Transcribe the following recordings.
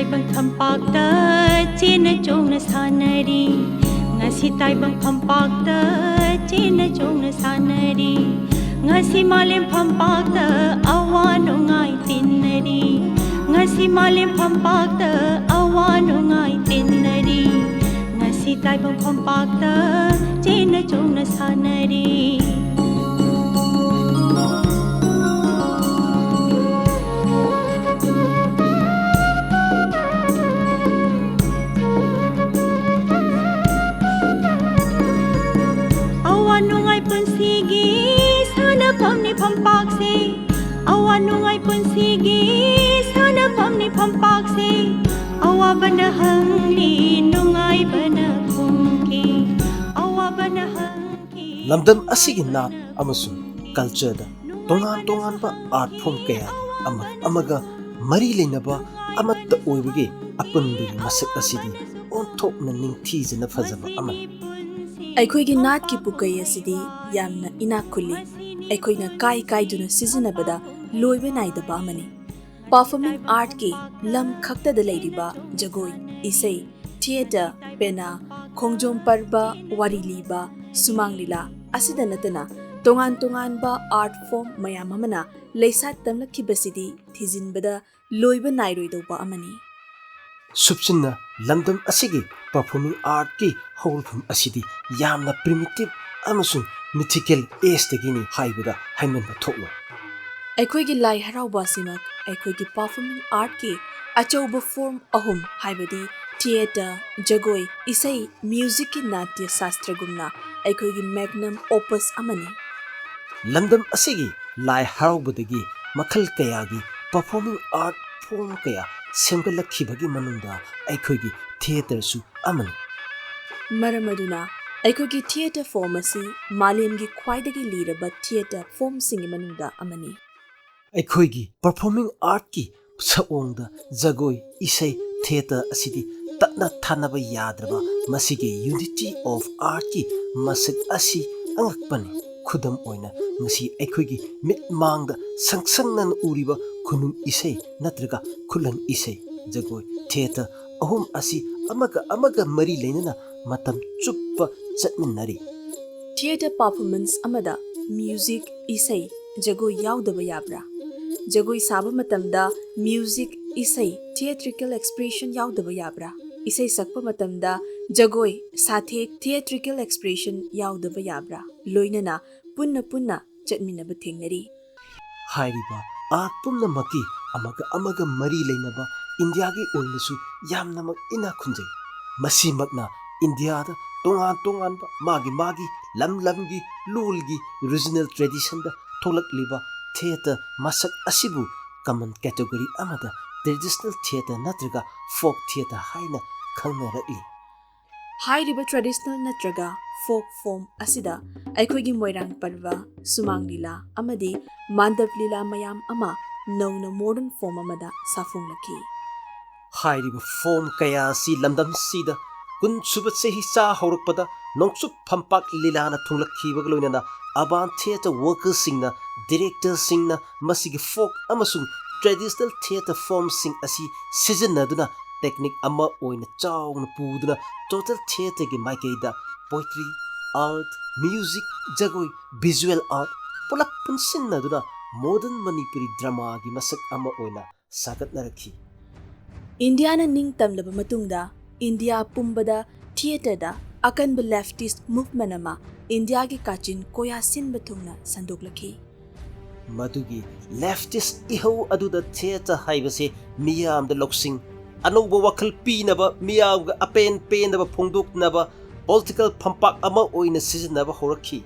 taibang thampakta chena chongna sanari ngasi taibang phampakta chena chongna sanari ngasi malim phampakta awanu ngai tinnari ngasi malim phampakta awanu ngai tinnari ngasi taibang phampakta chena chongna sanari punsigi sana pamni pampakse awanungai punsigi sana pamni pampakse awabana hangli nungai bana phumki awabana hangki lamdam asigi nat amasung culture da tongan ba art form kaya amaga mari leinaba amatta oibage apunbi masak asidi onthokna ningthijana fajaba aman ꯑꯩꯈꯣꯏꯒꯤ ꯅꯥꯠꯀꯤ ꯄꯨꯀꯩ ꯑꯁꯤꯗꯤ ꯌꯥꯝꯅ ꯏꯅꯥꯛ ꯈꯨꯜꯂꯤ ꯑꯩꯈꯣꯏꯅ ꯀꯥꯏꯗꯨꯅ ꯁꯤꯖꯤꯟꯅꯕꯗ ꯂꯣꯏꯕ ꯅꯥꯏꯗꯕ ꯑꯃꯅꯤ ꯄꯔꯐꯣꯔꯃꯤꯡ ꯑꯥꯔꯠꯀꯤ ꯂꯝ ꯈꯛꯇꯗ ꯂꯩꯔꯤꯕ ꯖꯒꯣꯏ ꯏꯁꯩ ꯊꯤꯌꯦꯇꯔ ꯄꯦꯅꯥ ꯈꯣꯡꯖꯣꯝ ꯄꯔꯕ ꯋꯥꯔꯤ ꯂꯤꯕ ꯁꯨꯃꯥꯡ ꯂꯤꯂꯥ ꯑꯁꯤꯗ ꯅꯠꯇꯅ ꯇꯣꯉꯥꯟꯕ ꯑꯥꯔꯠ ꯐꯣꯔꯝ ꯃꯌꯥꯝ ꯑꯃꯅ ꯂꯩꯁꯥꯠ ꯇꯝꯂꯛꯈꯤꯕꯁꯤꯗꯤ ꯊꯤꯖꯤꯟꯕꯗ ꯂꯣꯏꯕ ꯅꯥꯏꯔꯣꯏꯗꯧꯕ ꯑꯃꯅꯤ subsinna lamdam asigi performing art ki howlphum asidi yamna primitive amasung mythical age tagini haibada haimanba thoklo ꯑꯩꯈꯣꯏꯒꯤ ꯂꯥꯏ ꯍꯔꯥꯎꯕ ꯑꯁꯤꯃꯛ ꯑꯩꯈꯣꯏꯒꯤ ꯄꯔꯐꯣꯔꯃꯤꯡ ꯑꯥꯔꯠꯀꯤ ꯑꯆꯧꯕ ꯐꯣꯔꯝ ꯑꯍꯨꯝ ꯍꯥꯏꯕꯗꯤ ꯊꯤꯌꯦꯇꯔ ꯖꯒꯣꯏ ꯏꯁꯩ ꯃ꯭ꯌꯨꯖꯤꯛꯀꯤ ꯅꯥꯇ꯭ꯌ ꯁꯥꯁꯇ꯭ꯔꯒꯨꯝꯅ ꯑꯩꯈꯣꯏꯒꯤ ꯃꯦꯒꯅꯝ ꯑꯣꯄꯁ ꯑꯃꯅꯤ lamdam asigi lai haraubadagi makhal kayagi performing art form kaya semgalakkhibagi manungda aikhoigi theater su amani ꯃꯔꯝ ꯑꯗꯨꯅ ꯑꯩꯈꯣꯏꯒꯤ ꯊꯤꯌꯦꯇꯔ ꯐꯣꯔꯝ ꯑꯁꯤ ꯃꯥꯂꯦꯝꯒꯤ ꯈ꯭ꯋꯥꯏꯗꯒꯤ ꯂꯤꯔꯕ ꯊꯤꯌꯦꯇꯔ ꯐꯣꯔꯝꯁꯤꯡꯒꯤ ꯃꯅꯨꯡꯗ ꯑꯃꯅꯤ aikhoigi performing art ki saongda jagoi isai theater asidi tatna thanaba yadraba masigi unity of art ki masak asi angakpani khudam oina ngasi aikhoigi mitmangda sangsangnan uriba khunung isai natraga khulang isai jagoi theater ahum asi amaga mari leinana matam chuppa chatminnari theatre performance ꯑꯃꯗ music ꯏꯁꯩ ꯖꯒꯣꯏ ꯌꯥꯎꯗꯕ ꯌꯥꯕ꯭ꯔꯥ ꯖꯒꯣꯏ ꯁꯥꯕ ꯃꯇꯝꯗ music ꯏꯁꯩ ꯊꯤꯌꯦꯇ꯭ꯔꯤꯀꯦꯜ expression ꯌꯥꯎꯗꯕ ꯌꯥꯕ꯭ꯔꯥ ꯏꯁꯩ ꯁꯛꯄ ꯃꯇꯝꯗ ꯖꯒꯣꯏ ꯁꯥꯊꯦꯛ ꯊꯤꯌꯦꯇ꯭ꯔꯤꯀꯦꯜ ꯑꯦꯛꯁꯄ꯭ꯔꯦꯁꯟ ꯌꯥꯎꯗꯕ ꯌꯥꯕ꯭ꯔꯥ ꯂꯣꯏꯅꯅ ꯄꯨꯟꯅ ꯆꯠꯃꯤꯟꯅꯕ ꯊꯦꯡꯅꯔꯤ hairiba art pumnamaki amaga mari leinaba india gi oinasu yamnamak ina khunjai masimakna india da tongan ba magi lamgi lulgi regional tradition da tholakliba theater masak asibu common category amada traditional theater natraga folk theater haina khangnarali ꯍꯥꯏꯔꯤꯕ traditional ꯅꯠꯇ꯭ꯔꯒ ꯐꯣꯛ form ꯑꯁꯤꯗ ꯑꯩꯈꯣꯏꯒꯤ ꯃꯣꯏꯔꯥꯡ ꯄꯔꯕ ꯁꯨꯃꯥꯡ ꯂꯤꯂꯥ ꯑꯃꯗꯤ ꯃꯥꯟꯗꯞ ꯂꯤꯂꯥ ꯃꯌꯥꯝ ꯑꯃ ꯅꯧꯅ ꯃꯣꯗꯔꯟ ꯐꯣꯔꯝ ꯑꯃꯗ ꯁꯥꯐꯣꯡꯂꯛꯈꯤ hairiba form kaya si lamdam sida kun suba sehi cha haurakpada nongsup phampak lilana thunglakhiba loinana aban theater workers singna directors singna masigi folk amasung traditional theater form sing asi seasonaduna technique ama oina chawna puduna total theater gi maikeida poetry art music jagoi visual art pulap punsinnaduna modern manipuri drama gi masak ama oina sagatnarakhi ꯏꯟꯗꯤꯌꯥꯅ ꯅꯤꯡꯇꯝꯂꯕ ꯃꯇꯨꯡꯗ India ꯄꯨꯝꯕꯗ ꯊꯤꯌꯦꯇꯔꯗ ꯑꯀꯟꯕ ꯂꯦꯐꯇꯤꯁ movement ꯑꯃ ꯏꯟꯗꯤꯌꯥꯒꯤ ꯀꯥꯆꯤꯟ ꯀꯣꯌꯥ ꯁꯤꯟꯕ ꯊꯨꯡꯅ ꯁꯟꯗꯣꯛꯂꯛꯈꯤ madugi leftist ihau aduda theater haibase miyamda loksing anouba wakhal pinaba miyawga apen penaba phongdoknaba political phampak ama oina sizinaba horakhi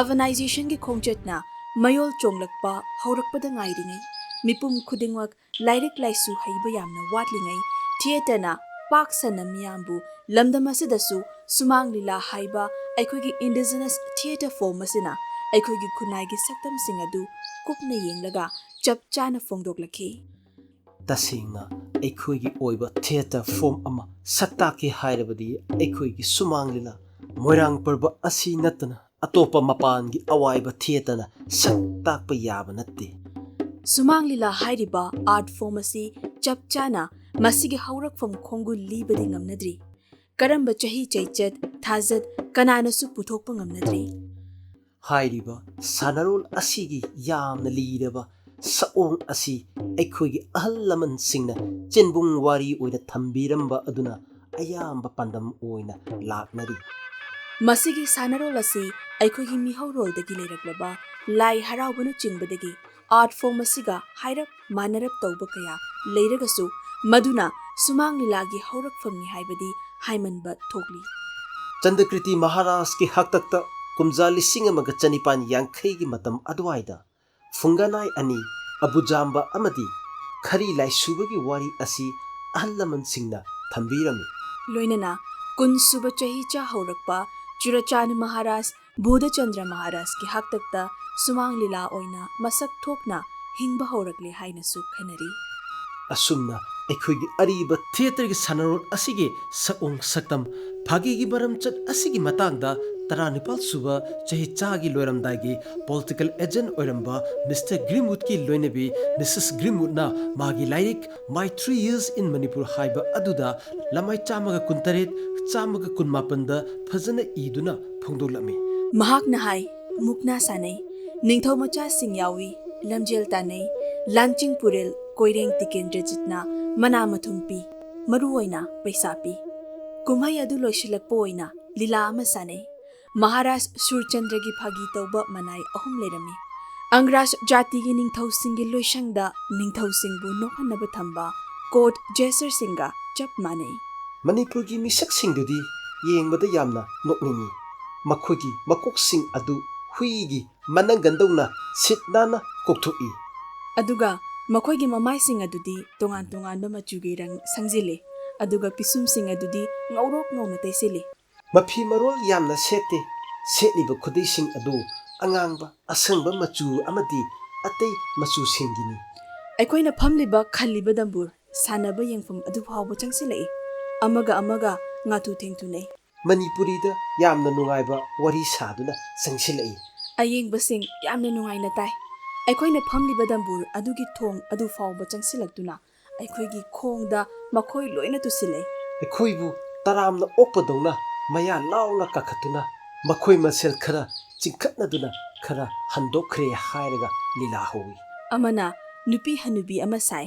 urbanization gi khongchatna mayol chonglakpa haurakpada ngairingai mipum khudingwak lairik laisu haiba yamna watlingai theaterna pak sana miyambu lamdam asidasu sumang lila haiba aikhogi indigenous theater form asina aikhogi khunai gi saktam sing adu kupna yenglaga chapchana phongdoklakhi tasingna aikhogi oiba theater form ama saktaki hairabadi aikhogi sumang lila moirang parba asi natana atopa mapangi awaiba theater na saktakpa yaba natte Sumang Lila Hairiba art form asi chapchana ꯃꯁꯤꯒꯤ ꯍꯧꯔꯛꯐꯝ ꯈꯣꯡꯒꯨꯜ ꯂꯤꯕꯗꯤ ꯉꯝꯅꯗ꯭ꯔꯤ ꯀꯔꯝꯕ ꯆꯍꯤ ꯆꯩꯆꯠ ꯊꯥꯖꯠ ꯀꯅꯥꯅꯁꯨ ꯄꯨꯊꯣꯛꯄ ꯉꯝꯅꯗ꯭ꯔꯤ ꯍꯥꯏꯔꯤꯕ ꯁꯥꯟꯅꯔꯣꯜ ꯑꯁꯤꯒꯤ ꯌꯥꯝꯅ ꯂꯤꯔꯕ ꯁꯛꯑꯣꯡ ꯑꯁꯤ ꯑꯩꯈꯣꯏꯒꯤ ꯑꯍꯜ ꯂꯃꯟꯁꯤꯡꯅ ꯆꯦꯟꯕꯨꯡ ꯋꯥꯔꯤ ꯑꯣꯏꯅ ꯊꯝꯕꯤꯔꯝꯕ ꯑꯗꯨꯅ ꯑꯌꯥꯝꯕ ꯄꯥꯟꯗꯝ ꯑꯣꯏꯅ ꯂꯥꯛꯅꯔꯤ ꯃꯁꯤꯒꯤ ꯁꯥꯟꯅꯔꯣꯜ ꯑꯁꯤ ꯑꯩꯈꯣꯏꯒꯤ ꯃꯤꯍꯧꯔꯣꯜꯗꯒꯤ ꯂꯩꯔꯛꯂꯕ ꯂꯥꯏ ꯍꯔꯥꯎꯕꯅꯆꯤꯡꯕꯗꯒꯤ ꯑꯥꯔꯠ ꯐꯣꯔꯝ ꯑꯁꯤꯒ ꯍꯥꯏꯔꯞ ꯃꯥꯟꯅꯔꯞ ꯇꯧꯕ ꯀꯌꯥ ꯂꯩꯔꯒꯁꯨ ꯃꯗꯨꯅ ꯁꯨꯃꯥꯡ ꯂꯤꯂꯥꯒꯤ ꯍꯧꯔꯛꯐꯝꯅꯤ ꯍꯥꯏꯕꯗꯤ ꯍꯥꯏꯃꯟꯕ ꯊꯣꯛꯂꯤ ꯆꯟꯗ꯭ꯔꯀ꯭ꯔꯤꯇꯤ ꯃꯍꯥꯔꯥꯖꯀꯤ ꯍꯥꯛꯇꯛꯇ ꯀꯨꯝꯖꯥ 1950ꯒꯤ ꯃꯇꯝ ꯑꯗꯨꯋꯥꯏꯗ ꯐꯨꯡꯒꯅꯥꯏ ꯑꯅꯤ ꯑꯕꯨꯖꯥꯝꯕ ꯑꯃꯗꯤ ꯈꯔꯤ ꯂꯥꯏꯁꯨꯕꯒꯤ ꯋꯥꯔꯤ ꯑꯁꯤ ꯑꯍꯜ ꯂꯃꯟꯁꯤꯡꯅ ꯊꯝꯕꯤꯔꯝꯃꯤ ꯂꯣꯏꯅꯅ ꯀꯨꯟꯁꯨꯕ ꯆꯍꯤꯆꯥ ꯍꯧꯔꯛꯄ ꯆꯨꯔꯆꯥꯟ ꯃꯍꯥꯔꯥꯖ ꯕꯣꯙꯆꯟꯗ꯭ꯔ ꯃꯍꯥꯔꯥꯖꯀꯤ ꯍꯥꯛꯇꯛꯇ ꯁꯨꯃꯥꯡ ꯂꯤꯂꯥ ꯑꯣꯏꯅ ꯃꯁꯛ ꯊꯣꯛꯅ ꯍꯤꯡꯕ ꯍꯧꯔꯛꯂꯦ ꯍꯥꯏꯅꯁꯨ ꯈꯟꯅꯔꯤ ꯑꯁꯨꯝꯅ ꯑꯩꯈꯣꯏꯒꯤ ꯑꯔꯤꯕ ꯊꯤꯌꯦꯇꯔꯒꯤ ꯁꯥꯟꯅꯔꯣꯜ ꯑꯁꯤꯒꯤ ꯁꯛꯑꯣꯡ ꯁꯛꯇꯝ ꯐꯥꯒꯤꯒꯤ ꯃꯔꯝꯆꯠ ꯑꯁꯤꯒꯤ ꯃꯇꯥꯡꯗ 19ꯁꯨꯕ ꯆꯍꯤꯆꯥꯒꯤ ꯂꯣꯏꯔꯝꯗꯥꯏꯒꯤ ꯄꯣꯂꯤꯇꯤꯀꯦꯜ ꯑꯦꯖꯦꯟꯠ ꯑꯣꯏꯔꯝꯕ ꯃꯤꯁꯇꯔ ꯒ꯭ꯔꯤꯟꯋꯨꯗꯀꯤ ꯂꯣꯏꯅꯕꯤ ꯃꯤꯁꯦꯁ ꯒ꯭ꯔꯤꯟꯋꯨꯗꯅ ꯃꯥꯒꯤ ꯂꯥꯏꯔꯤꯛ ꯃꯥꯏ 3 years in ꯃꯅꯤꯄꯨꯔ ꯍꯥꯏꯕ ꯑꯗꯨꯗ ꯂꯃꯥꯏ 118 118ꯗ ꯐꯖꯅ ꯏꯗꯨꯅ ꯐꯣꯡꯗꯣꯛꯂꯝꯃꯤ ꯃꯍꯥꯛꯅ ꯍꯥꯏ ꯃꯨꯛꯅꯥ ꯁꯥꯟꯅꯩ ꯅꯤꯡꯊꯧ ꯃꯆꯥꯁꯤꯡ ꯌꯥꯎꯏ ꯂꯝꯖꯦꯜ ꯇꯥꯟꯅꯩ ꯂꯥꯟꯆꯤꯡ ꯄꯨꯔꯦꯜ ꯀꯣꯏꯔꯦꯡ ꯇꯤꯀꯦꯟꯗ꯭ꯔꯖꯤꯠꯅ ꯃꯅꯥ ꯃꯊꯨꯝ ꯄꯤ ꯃꯔꯨꯑꯣꯏꯅ ꯄꯩꯁꯥ ꯄꯤ ꯀꯨꯝꯍꯩ ꯑꯗꯨ ꯂꯣꯏꯁꯤꯜꯂꯛꯄ ꯑꯣꯏꯅ ꯂꯤꯂꯥ ꯑꯃ ꯁꯥꯟꯅꯩ ꯃꯍꯥꯔꯥꯖ ꯁꯨꯔꯆꯟꯗ꯭ꯔꯒꯤ ꯐꯥꯒꯤ ꯇꯧꯕ ꯃꯅꯥꯏ 3 ꯂꯩꯔꯝꯃꯤ ꯑꯪꯒ꯭ꯔꯥꯖ ꯖꯥꯇꯤꯒꯤ ꯅꯤꯡꯊꯧꯁꯤꯡꯒꯤ ꯂꯣꯏꯁꯪꯗ ꯅꯤꯡꯊꯧꯁꯤꯡꯕꯨ ꯅꯣꯛꯍꯟꯅꯕ ꯊꯝꯕ ꯀꯣꯔꯠ ꯖꯦꯁꯔꯁꯤꯡꯒ ꯆꯞ ꯃꯥꯟꯅꯩ ꯃꯅꯤꯄꯨꯔꯒꯤ ꯃꯤꯁꯛꯁꯤꯡꯗꯨꯗꯤ ꯌꯦꯡꯕꯗ ꯌꯥꯝꯅ ꯅꯣꯛꯅꯤꯡꯉꯤ ꯃꯈꯣꯏꯒꯤ ꯃꯀꯣꯛꯁꯤꯡ ꯑꯗꯨ ꯍꯨꯏꯒꯤ ꯃꯅꯪꯒꯟꯗꯧꯅ ꯁꯤꯠ ꯅꯥꯟꯅ ꯀꯣꯛꯊꯣꯛꯏ ꯑꯗꯨꯒ ꯃꯈꯣꯏꯒꯤ ꯃꯃꯥꯏꯁꯤꯡ ꯑꯗꯨꯗꯤ ꯇꯣꯉꯥꯟ ꯇꯣꯉꯥꯟꯕ ꯃꯆꯨꯒꯤ ꯔꯪ ꯁꯪꯖꯤꯜꯂꯤ ꯑꯗꯨꯒ ꯄꯤꯁꯨꯝꯁꯤꯡ ꯑꯗꯨꯗꯤ ꯉꯧꯔꯣꯛ ꯉꯧꯅ ꯇꯩꯁꯤꯜꯂꯤ ꯃꯐꯤ ꯃꯔꯣꯜ ꯌꯥꯝꯅ ꯁꯦꯠꯇꯦ ꯁꯦꯠꯂꯤꯕ ꯈꯨꯗꯩꯁꯤꯡ ꯑꯗꯨ ꯑꯉꯥꯡꯕ ꯑꯁꯪꯕ ꯃꯆꯨ ꯑꯃꯗꯤ ꯑꯇꯩ ꯃꯆꯨꯁꯤꯡꯒꯤꯅꯤ ꯑꯩꯈꯣꯏꯅ ꯐꯝꯂꯤꯕ ꯈꯜꯂꯤꯕ ꯗꯝꯕꯨꯔ ꯁꯥꯟꯅꯕ ꯌꯦꯡꯐꯝ ꯑꯗꯨ ꯐꯥꯎꯕ ꯆꯪꯁꯤꯜꯂꯛꯏ ꯑꯃꯒ ꯑꯃꯒ ꯉꯥꯊꯨ ꯊꯦꯡꯊꯨꯅꯩ ꯃꯅꯤꯄꯨꯔꯤꯗ ꯌꯥꯝꯅ ꯅꯨꯡꯉꯥꯏꯕ ꯋꯥꯔꯤ ꯁꯥꯗꯨꯅ ꯆꯪꯁꯤꯜꯂꯛꯏ ꯑꯌꯦꯡꯕꯁꯤꯡ ꯌꯥꯝꯅ ꯅꯨꯡꯉꯥꯏꯅ ꯇꯥꯏ ꯑꯩꯈꯣꯏꯅ ꯐꯝꯂꯤꯕ ꯗꯝꯕꯨꯔ ꯑꯗꯨꯒꯤ ꯊꯣꯡ ꯑꯗꯨ ꯐꯥꯎꯕ ꯆꯪꯁꯤꯜꯂꯛꯇꯨꯅ ꯑꯩꯈꯣꯏꯒꯤ ꯈꯣꯡꯗ ꯃꯈꯣꯏ ꯂꯣꯏꯅ ꯇꯨꯁꯤꯜꯂꯩ ꯑꯩꯈꯣꯏꯕꯨ ꯇꯔꯥꯝꯅ ꯑꯣꯛꯄꯗꯧꯅ ꯃꯌꯥ ꯂꯥꯎꯅ ꯀꯥꯈꯠꯇꯨꯅ ꯃꯈꯣꯏ ꯃꯁꯦꯜ ꯈꯔ ꯆꯤꯡꯈꯠꯅꯗꯨꯅ ꯈꯔ ꯍꯟꯗꯣꯛꯈ꯭ꯔꯦ ꯍꯥꯏꯔꯒ ꯂꯤꯂꯥ ꯍꯧꯏ ꯑꯃꯅ ꯅꯨꯄꯤ ꯍꯅꯨꯕꯤ ꯑꯃ ꯁꯥꯏ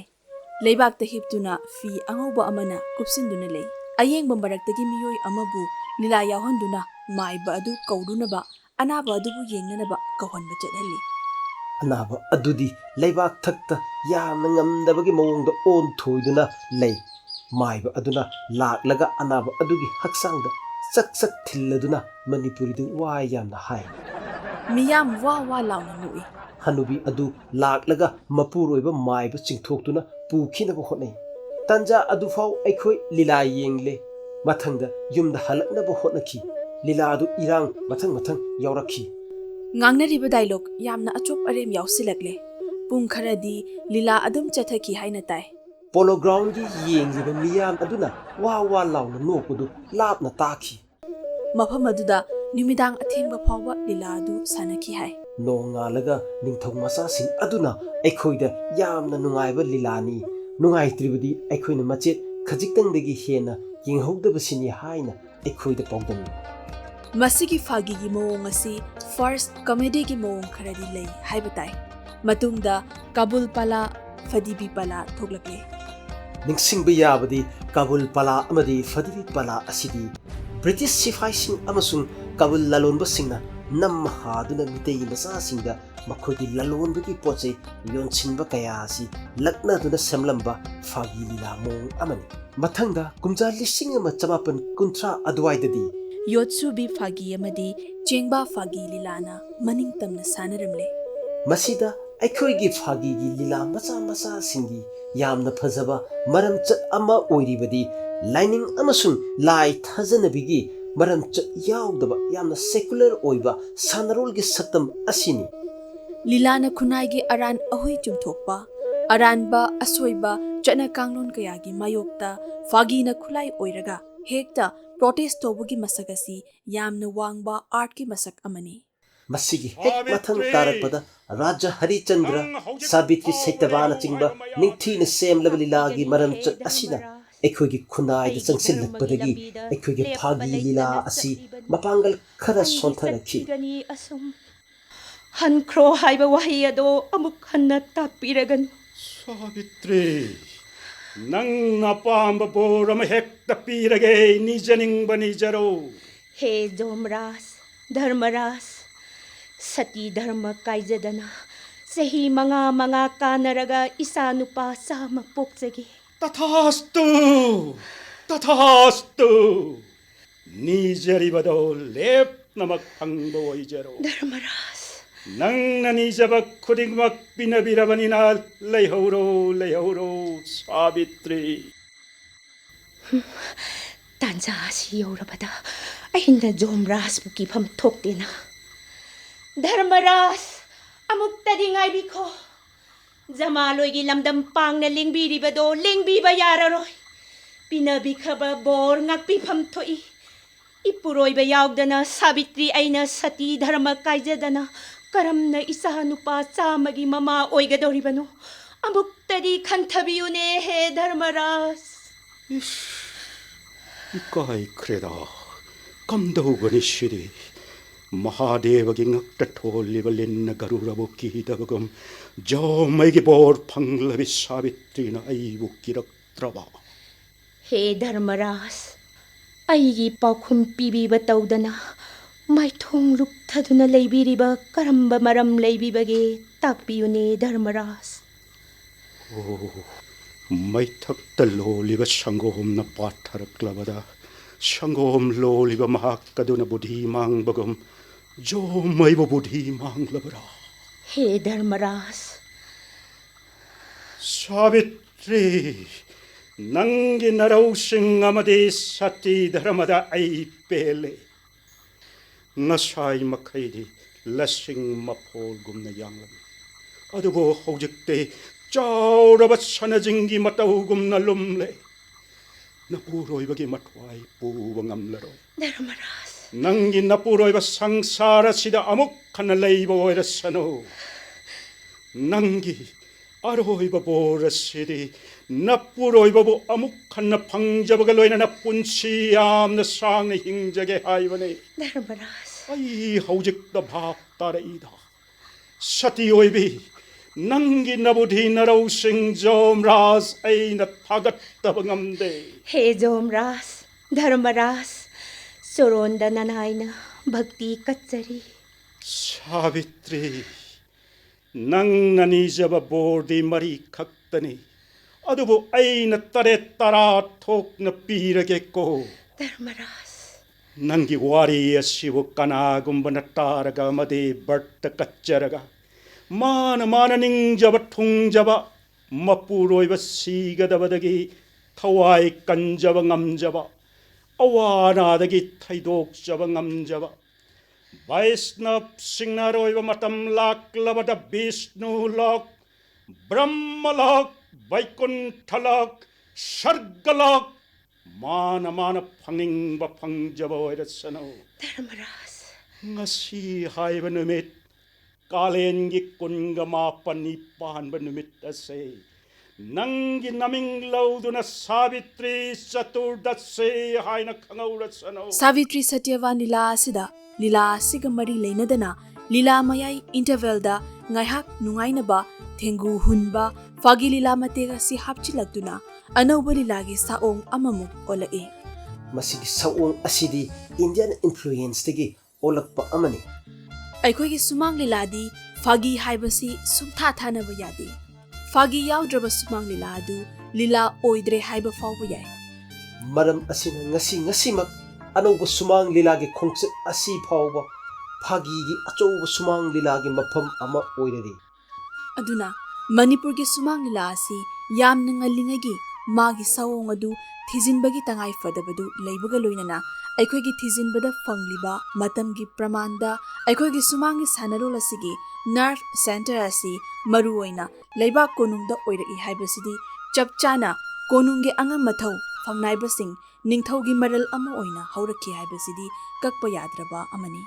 ꯂꯩꯕꯥꯛꯇ ꯍꯤꯞꯇꯨꯅ ꯐꯤ ꯑꯉꯧꯕ ꯑꯃꯅ ꯀꯨꯞꯁꯤꯟꯗꯨꯅ ꯂꯩ ꯑꯌꯦꯡꯕ ꯃꯔꯛꯇꯒꯤ ꯃꯤꯑꯣꯏ ꯑꯃꯕꯨ ꯂꯤꯂꯥ ꯌꯥꯎꯍꯟꯗꯨꯅ ꯃꯥꯏꯕ ꯑꯗꯨ ꯀꯧꯔꯨꯅꯕ ꯑꯅꯥꯕ ꯑꯗꯨꯕꯨ ꯌꯦꯡꯅꯅꯕ ꯀꯧꯍꯟꯕ ꯆꯠꯍꯜꯂꯤ ꯑꯅꯥꯕ ꯑꯗꯨꯗꯤ ꯂꯩꯕꯥꯛ ꯊꯛꯇ ꯌꯥꯝꯅ ꯉꯝꯗꯕꯒꯤ ꯃꯑꯣꯡꯗ ꯑꯣꯟꯊꯣꯏꯗꯨꯅ ꯂꯩ ꯃꯥꯏꯕ ꯑꯗꯨꯅ ꯂꯥꯛꯂꯒ ꯑꯅꯥꯕ ꯑꯗꯨꯒꯤ ꯍꯛꯆꯥꯡꯗ ꯆꯛ ꯆꯛ ꯊꯤꯜꯂꯗꯨꯅ ꯃꯅꯤꯄꯨꯔꯤꯗ ꯋꯥ ꯌꯥꯝꯅ ꯍꯥꯏ ꯃꯤꯌꯥꯝ ꯋꯥ ꯋꯥ ꯂꯥꯎꯅ ꯅꯣꯛꯏ ꯍꯅꯨꯕꯤ ꯑꯗꯨ ꯂꯥꯛꯂꯒ ꯃꯄꯨꯔꯣꯏꯕ ꯃꯥꯏꯕ ꯆꯤꯡꯊꯣꯛꯇꯨꯅ ꯄꯨꯈꯤꯅꯕ ꯍꯣꯠꯅꯩ ꯇꯟꯖꯥ ꯑꯗꯨꯐꯥꯎ ꯑꯩꯈꯣꯏ ꯂꯤꯂꯥ ꯌꯦꯡꯂꯦ ꯃꯊꯪꯗ ꯌꯨꯝꯗ ꯍꯜꯂꯛꯅꯕ ꯍꯣꯠꯅꯈꯤ ꯂꯤꯂꯥ ꯑꯗꯨ ꯏꯔꯥꯡ ꯃꯊꯪ ꯌꯥꯎꯔꯛꯈꯤ ꯉꯥꯡꯅꯔꯤꯕ ꯗꯥꯏꯂꯣꯛ ꯌꯥꯝꯅ ꯑꯆꯣꯞ ꯑꯔꯦꯝ ꯌꯥꯎꯁꯤꯜꯂꯛꯂꯦ ꯄꯨꯡ ꯈꯔꯗꯤ ꯂꯤꯂꯥ ꯑꯗꯨꯝ ꯆꯠꯊꯈꯤ ꯍꯥꯏꯅ ꯇꯥꯏ ꯄꯣꯂꯣ ꯒ꯭ꯔꯥꯎꯟꯒꯤ ꯌꯦꯡꯂꯤꯕ ꯃꯤꯌꯥꯝ ꯑꯗꯨꯅ ꯋꯥ ꯂꯥꯎꯅ ꯅꯣꯛꯄꯗꯨ ꯂꯥꯞꯅ ꯇꯥꯈꯤ ꯃꯐꯝ ꯑꯗꯨꯗ ꯅꯨꯃꯤꯗꯥꯡ ꯑꯊꯦꯡꯕ ꯐꯥꯎꯕ ꯂꯤꯂꯥ ꯑꯗꯨ ꯁꯥꯟꯅꯈꯤ ꯍꯥꯏ ꯅꯣꯡꯉꯥꯜꯂꯒ ꯅꯤꯡꯊꯧ ꯃꯆꯥꯁꯤꯡ ꯑꯗꯨꯅ ꯑꯩꯈꯣꯏꯗ ꯌꯥꯝꯅ ꯅꯨꯡꯉꯥꯏꯕ ꯂꯤꯂꯥꯅꯤ ꯅꯨꯡꯉꯥꯏꯇ꯭ꯔꯤꯕꯗꯤ ꯑꯩꯈꯣꯏꯅ ꯃꯆꯦꯠ ꯈꯖꯤꯛꯇꯪꯗꯒꯤ ꯍꯦꯟꯅ ꯌꯦꯡꯍꯧꯗꯕꯁꯤꯅꯤ ꯍꯥꯏꯅ ꯑꯩꯈꯣꯏꯗ ꯄꯥꯎꯗꯝꯃꯤ ꯃꯁꯤꯒꯤ ꯐꯥꯒꯤꯒꯤ ꯃꯑꯣꯡ ꯑꯁꯤ ꯐꯥꯔꯁ ꯀꯃꯦꯗꯤꯒꯤ ꯃꯑꯣꯡ ꯈꯔꯗꯤ ꯂꯩ ꯍꯥꯏꯕ ꯇꯥꯏ ꯃꯇꯨꯡꯗ ꯀꯥꯕꯨꯜ ꯄꯥꯂꯥ ꯐꯗꯤꯕꯤ ꯄꯥꯂꯥ ꯊꯣꯛꯂꯛꯂꯦ ꯅꯤꯡꯁꯤꯡꯕ ꯌꯥꯕꯗꯤ ꯀꯥꯕꯨꯜ ꯄꯥꯂꯥ ꯑꯃꯗꯤ ꯐꯗꯤꯕꯤ ꯄꯥꯂꯥ ꯑꯁꯤꯗꯤ ꯕ꯭ꯔꯤꯇꯤꯁ ꯁꯤꯐꯥꯏꯁꯤꯡ ꯑꯃꯁꯨꯡ ꯀꯥꯕꯨꯜ ꯂꯂꯣꯟꯕꯁꯤꯡꯅ ꯅꯝ ꯍꯥꯗꯨꯅ ꯃꯤꯇꯩ ꯃꯆꯥꯁꯤꯡꯗ ꯃꯈꯣꯏꯒꯤ ꯂꯂꯣꯟꯕꯒꯤ ꯄꯣꯠꯆꯩ ꯌꯣꯟꯁꯤꯟꯕ ꯀꯌꯥ ꯑꯁꯤ ꯂꯛꯅꯗꯨꯅ ꯁꯦꯝꯂꯝꯕ ꯐꯥꯒꯤ ꯂꯤꯂꯥ ꯃꯑꯣꯡ ꯑꯃꯅꯤ ꯃꯊꯪꯗ ꯀꯨꯝꯖꯥ 1980 ꯑꯗꯨꯋꯥꯏꯗꯗꯤ ꯌꯣꯠꯁꯨꯕꯤ ꯐꯥꯒꯤ ꯑꯃꯗꯤ ꯆꯦꯡꯕꯥ ꯐꯥꯒꯤ ꯂꯤꯂꯥꯅ ꯃꯅꯤꯡ ꯇꯝꯅ ꯁꯥꯟꯅꯔꯝꯂꯦ ꯃꯁꯤꯗ ꯑꯩꯈꯣꯏꯒꯤ ꯐꯥꯒꯤꯒꯤ ꯂꯤꯂꯥ ꯃꯆꯥꯁꯤꯡꯒꯤ ꯌꯥꯝꯅ ꯐꯖꯕ ꯃꯔꯝꯆꯠ ꯑꯃ ꯑꯣꯏꯔꯤꯕꯗꯤ ꯂꯥꯏꯅꯤꯡ ꯑꯃꯁꯨꯡ ꯂꯥꯏ ꯊꯥꯖꯅꯕꯤꯒꯤ ꯃꯔꯝꯆꯠ ꯌꯥꯎꯗꯕ ꯌꯥꯝꯅ ꯁꯦꯀꯨꯂꯔ ꯑꯣꯏꯕ ꯁꯥꯟꯅꯔꯣꯜꯒꯤ ꯁꯛꯇꯝ ꯑꯁꯤꯅꯤ ꯂꯤꯂꯥꯅ ꯈꯨꯟꯅꯥꯏꯒꯤ ꯑꯔꯥꯟ ꯑꯍꯣꯏ ꯆꯨꯝꯊꯣꯛꯄ ꯑꯔꯥꯟꯕ ꯑꯁꯣꯏꯕ ꯆꯠꯅ ꯀꯥꯡꯂꯣꯟ ꯀꯌꯥꯒꯤ ꯃꯥꯌꯣꯛꯇ ꯐꯥꯒꯤꯅ ꯈꯨꯠꯂꯥꯏ ꯑꯣꯏꯔꯒ ꯍꯦꯛꯇ ꯄ꯭ꯔꯣꯇꯦꯁ ꯇꯧꯕꯒꯤ ꯃꯁꯛ ꯑꯁꯤ ꯌꯥꯝꯅ ꯋꯥꯡꯕ ꯑꯥꯔꯠꯀꯤ ꯃꯁꯛ ꯑꯃꯅꯤ ꯃꯁꯤꯒꯤ ꯍꯦꯛ ꯃꯊꯪ ꯇꯥꯔꯛꯄꯗ ꯔꯥꯖꯥ ꯍꯔꯤꯆꯟꯗ꯭ꯔ ꯁꯥꯕꯤꯇ꯭ꯔꯤ ꯁꯩꯇꯕꯥꯅꯆꯤꯡꯕ ꯅꯤꯡꯊꯤꯅ ꯁꯦꯝꯂꯕ ꯂꯤꯂꯥꯒꯤ ꯃꯔꯝꯆꯠ ꯑꯁꯤꯅ ꯑꯩꯈꯣꯏꯒꯤ ꯈꯨꯟꯅꯥꯏꯗ ꯆꯪꯁꯤꯜꯂꯛꯄꯗꯒꯤ ꯑꯩꯈꯣꯏꯒꯤ ꯐꯥꯒꯤ ꯂꯤꯂꯥ ꯑꯁꯤ ꯃꯄꯥꯡꯒꯜ ꯈꯔ ꯁꯣꯟꯊꯔꯛꯈꯤ ꯍꯟꯈ꯭ꯔꯣ ꯍꯥꯏꯕ ꯋꯥꯍꯩ ꯑꯗꯣ ꯑꯃꯨꯛ ꯍꯟꯅ ꯇꯥꯛꯄꯤꯔꯒꯅꯨ ꯁꯥꯕꯤꯇ꯭ꯔꯤ ꯅꯪꯅ ꯑꯄꯥꯝꯕ ꯕꯣꯔ ꯑꯃ ꯍꯦꯛꯇ ꯄꯤꯔꯒꯦ ꯅꯤꯖꯅꯤꯡꯕ ꯅꯤꯖꯔꯣ ꯍꯦ ꯖꯣꯝꯔꯥꯖ ꯙꯔꯃꯔꯥꯖ ꯁꯇꯤ ꯙꯔꯃ ꯀꯥꯏꯖꯗꯅ ꯆꯍꯤ 5 ꯀꯥꯟꯅꯔꯒ ꯏꯆꯥ ꯅꯨꯄꯥ 100 ꯄꯣꯛꯆꯒꯦ तथास्तु तथास्तु नीजरिबदो लेप्नमक फंगबो ओइजरो धर्मराज नंगना नीजबा खुदिंगमक पिनबिरबनिना लेहौरो सावित्री तांजा असी यौरबदा अहिंदा जोमराजबु किफम थोक्तेना धर्मराज अमुक्तदि ngaibiko जमालोगी लमदम पांगना लेंबिरिबदो लेंबिबा याररोय पिनबिखबा बोर ngakpifam thoi इपुरोइबा यावदना सावित्री अइना सती धर्म काइजदना करमना इसा नुपा चामगी ममा ओइगदोरिबनो अमुक्तदि खंथबियुने हे धर्मराज इकाई क्रेदा कमदौगनि शिरी महादेवगी ngakta tholiba linna garurabu kidabagum jomैगी बोर फंगलबि सावित्रीना अइबु किरक्त्रबा हे धर्मराज अइगी पाखुम पीबीबा तौदना माइथोंग लुक्थदुना लेबिरिबा करम्बा मरम लेबिबगे ताकपियुने धर्मराज ओ मैथक्ता लोलिबा संगोमना पाथरक्लबदा संगोम लोलिबा महाकदुना बुद्धि मांगबगम जोमैबु बुद्धि मांगलबरा हे धर्मराज सावित्री नंगी नरौ सिंह अमदे सती धर्मदा आई पेले नसाई मखैदी लसिंग मफोल गुमना यांगलबी अदुबो हौजिक्ते चाउरबा सनजिंगी मतौ गुमना लुमले नपुरोइबगी मठवाई पुबा ngamlaro धर्मराज नंगी नपुरोइबा संसार सिदा अमुक खन लैबो ओइरसनो नंगी अरोइबा बोरसिदी नपुरोइबाबु अमुक खन फंगजबगा लोइना पुंसी यामना सांगना हिंजगे हाइबने धर्मराज अई हौजिक द भाप तारईदा सती ओइबी नंगी नबुधि नरौ सिंह जोमराज अइना थागत्तब ngamde हे जोमराज धर्मराज सोरोंदा ननाइना भक्ति कच्चरी सावित्री नंगना निजबा बोर्दी मरी खक्तनी अदुबु अइना तरे तरा थोकना पीरगेको धर्मराज नंगी वारी असिबु कनागुंबना तारगा मदे बर्त कच्चरगा मान निंजबा थुंजबा मपुरोइबा सीगदबदगी थवाई कंजबा ngamजबा अवानादगी थैदोकजबा ngamजबा वैष्णव सिंहरोइबा मतम लाक्लबदा विष्णु लोक ब्रह्म लोक वैकुंठ लोक स्वर्ग लोक मान फंगिंबा फंगजबा ओइरसनो Dharmaraj ngasi haiba numit कालेंगी Kunga मापनी Panba नुमित असे नंगी नमिंग लौदुना सावित्री चतुर्दशी हाइना खंगौरसनो सावित्री सत्यवान लीला असिदा लीला असिगा मरी लेनदना लीला मयाई interval ngaihak nungainaba thenggu hunba fagi lila matega si hapchilakduna anauba lilagi saong amamuk olae ꯃꯁꯤꯒꯤ ꯁꯑꯣꯡ ꯑꯁꯤꯗꯤ ꯏꯟꯗꯤꯌꯟ ꯏꯟꯐ꯭ꯂꯨꯌꯦꯟꯁꯇꯒꯤ ꯑꯣꯜꯂꯛꯄ ꯑꯃꯅꯤ ꯑꯩꯈꯣꯏꯒꯤ ꯁꯨꯃꯥꯡ ꯂꯤꯂꯥꯗꯤ ꯐꯥꯒꯤ ꯍꯥꯏꯕꯁꯤ ꯁꯨꯡꯊꯥ ꯊꯥꯅꯕ ꯌꯥꯗꯦ ꯐꯥꯒꯤ ꯌꯥꯎꯗ꯭ꯔꯕ ꯁꯨꯃꯥꯡ ꯂꯤꯂꯥ ꯑꯗꯨ ꯂꯤꯂꯥ ꯑꯣꯏꯗ꯭ꯔꯦ ꯍꯥꯏꯕ ꯐꯥꯎꯕ ꯌꯥꯏ ꯃꯔꯝ ꯑꯁꯤꯅ ꯉꯁꯤꯃꯛ ꯑꯅꯧꯕ ꯁꯨꯃꯥꯡ ꯂꯤꯂꯥꯒꯤ ꯈꯣꯡꯆꯠ ꯑꯁꯤ ꯐꯥꯎꯕ ꯐꯥꯒꯤꯒꯤ ꯑꯆꯧꯕ ꯁꯨꯃꯥꯡ ꯂꯤꯂꯥꯒꯤ ꯃꯐꯝ ꯑꯃ ꯑꯣꯏꯔꯔꯤ ꯑꯗꯨꯅ ꯃꯅꯤꯄꯨꯔꯒꯤ ꯁꯨꯃꯥꯡ ꯂꯤꯂꯥ ꯑꯁꯤ ꯌꯥꯝꯅ ꯉꯜꯂꯤꯉꯩꯒꯤ ꯃꯥꯒꯤ ꯁꯑꯣꯡ ꯑꯗꯨ ꯊꯤꯖꯤꯟꯕꯒꯤ ꯇꯉꯥꯏ ꯐꯗꯕꯗꯨ ꯂꯩꯕꯒ ꯂꯣꯏꯅꯅ ꯑꯩꯈꯣꯏꯒꯤ ꯊꯤꯖꯤꯟꯕꯗ ꯐꯪꯂꯤꯕ ꯃꯇꯝꯒꯤ प्रमाणꯗ ꯑꯩꯈꯣꯏꯒꯤ ꯁꯨꯃꯥꯡꯒꯤ ꯁꯥꯟꯅꯔꯣꯜ ꯑꯁꯤꯒꯤ ꯅꯔꯚ ꯁꯦꯟꯇꯔ ꯑꯁꯤ ꯃꯔꯨꯑꯣꯏꯅ ꯂꯩꯕꯥꯛ ꯀꯣꯅꯨꯡꯗ ꯑꯣꯏꯔꯛꯏ ꯍꯥꯏꯕꯁꯤꯗꯤ ꯆꯞ ꯆꯥꯅ ꯀꯣꯅꯨꯡꯒꯤ ꯑꯉꯝ ꯃꯊꯧ ꯐꯝꯅꯥꯏꯕꯁꯤꯡ ꯅꯤꯡꯊꯧꯒꯤ ꯃꯔꯜ ꯑꯃ ꯑꯣꯏꯅ ꯍꯧꯔꯛꯈꯤ ꯍꯥꯏꯕꯁꯤꯗꯤ ꯀꯛꯄ ꯌꯥꯗ꯭ꯔꯕ ꯑꯃꯅꯤ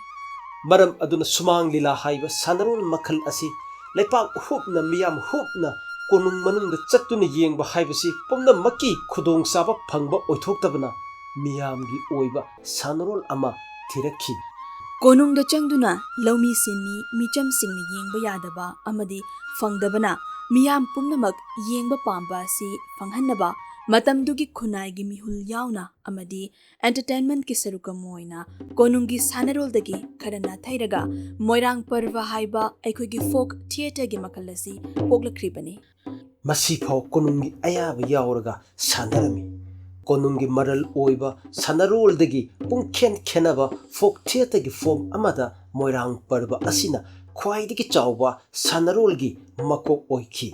Maram aduna sumang lila haiba sanarol makhal asi leipak hupna miyam hupna konung manung da chattuna yengba haibasi pomna maki khudong saba phangba oithoktabana miyamgi oiba sanarol ama thirakhi. Konungda changduna laumi sinmi micham singna yengba yadaba amadi fangdabana miyam pumnamak yengba pamba si fanghannaba matamdugi khunai gi mihul yauna amadi entertainment ki saruka moina konungi sanarol dagi kharana thairaga moirang parva haiba aikhogi folk theater gi makalasi poglakhribani. Masifau konungi ayaba yauraga sanarami. Konungi maral oiba sanarol dagi pungkhen khenaba folk theater gi form amada moirang parba asina khwaidigi chawba sanarol gi makok oikhi.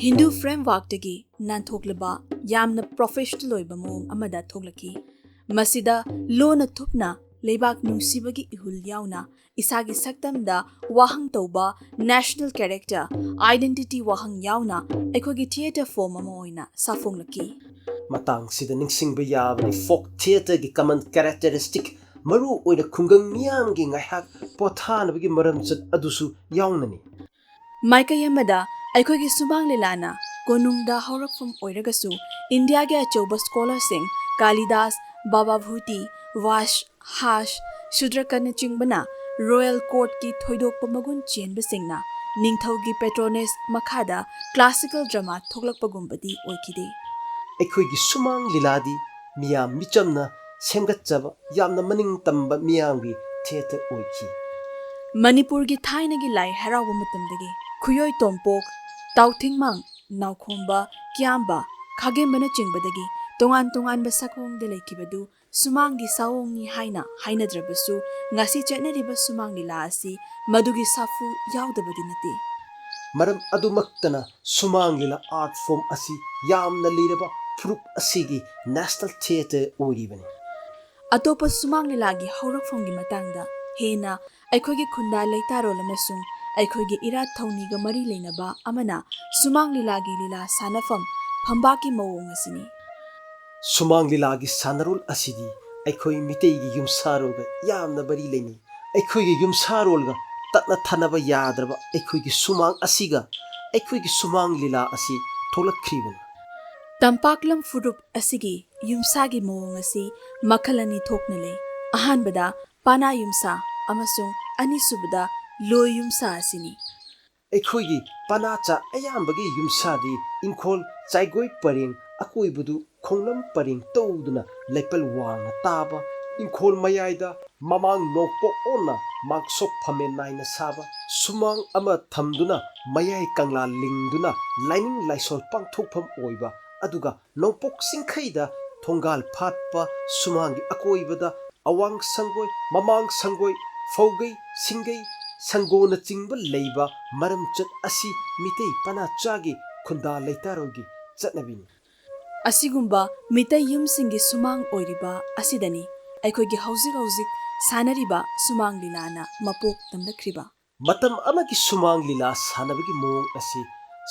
Hindu framework dagi nanthoklaba yamna professional oiba mong amada thoklaki. Masida lona thupna leibak nungsibagi ihul yauna isagi saktamda wahang tauba national character identity wahang yauna ekhogi theater form ama oina safonglaki. Matang sida ningsingba yabani folk theater gi common characteristic maru oina khungang miyam gi ngaihak pothanabagi maram chat adusu yaunani. Maikay amada aikhogi subang lilana konungda haurakfum oiragasu India ge achauba scholar sing Kalidas, Baba Bhuti, Vash, Hash, Shudrakarna chingbana Royal Court ki thoidokpa magun chenba singna ningthaugi patronage makhada classical drama thoklakpagumbadi oikide. Ekhoigi sumang liladi miyam michamna semgatchaba yamna maning tamba miyamgi theater oikhi. Manipur gi thainagi lai harawa matamdagi khuyoi tompok tauthingmang naukhomba kyamba khagembana chingbadagi tongan tongan ba sakong de lekibadu sumang gi sawongni haina hainadrabasu ngasi chatnariba sumang lila asi madugi safu yaudabadi nati. Maram adumaktana sumang lila art form asi yamna liraba furup asigi national theater oiribani. Atopa sumang lila gi haurakfomgi matangda hena aikhogi khunda leitarol amasung aikhogi ira thauniga mari leinaba amana sumang lila gi lila sanafam phambaki mawong asini. Sumang lilagi sanarol asidi aikhoi mitei gi yumsaroga yamna bari leini. Aikhoi gi yumsarolga tatna thanaba yadraba aikhoi gi sumang asiga aikhoi gi sumang lila asi tholakhribani. Tampaklam furup asigi yumsagi mawong asi makhalani thoknale ahanbada pana yumsa amasung anisubada lo yumsa asini. Aikhoi panacha ayambagi yumsadi inkhol chaigoi pareng akoibudu khonglam pareng tawduna lepal wangna taba inkhol mayaida mamang nokpo ona maksok phame naina saba sumang ama thamduna mayai kangla lingduna lining laisol pangthokpham oiba aduga nokpok singkhaida thongal phatpa sumangi akoibada awang sangoi mamang sangoi faugai singai sangona chingba leiba maramchat asi mitei panachagi khunda leitarogi chatnabini. Asigumba mitai yumsingi sumang oiriba asidani aikhogi hauzik sanariba sumang lilana mapok tamlakriba. Matam amagi sumang lila sanabagi mong asi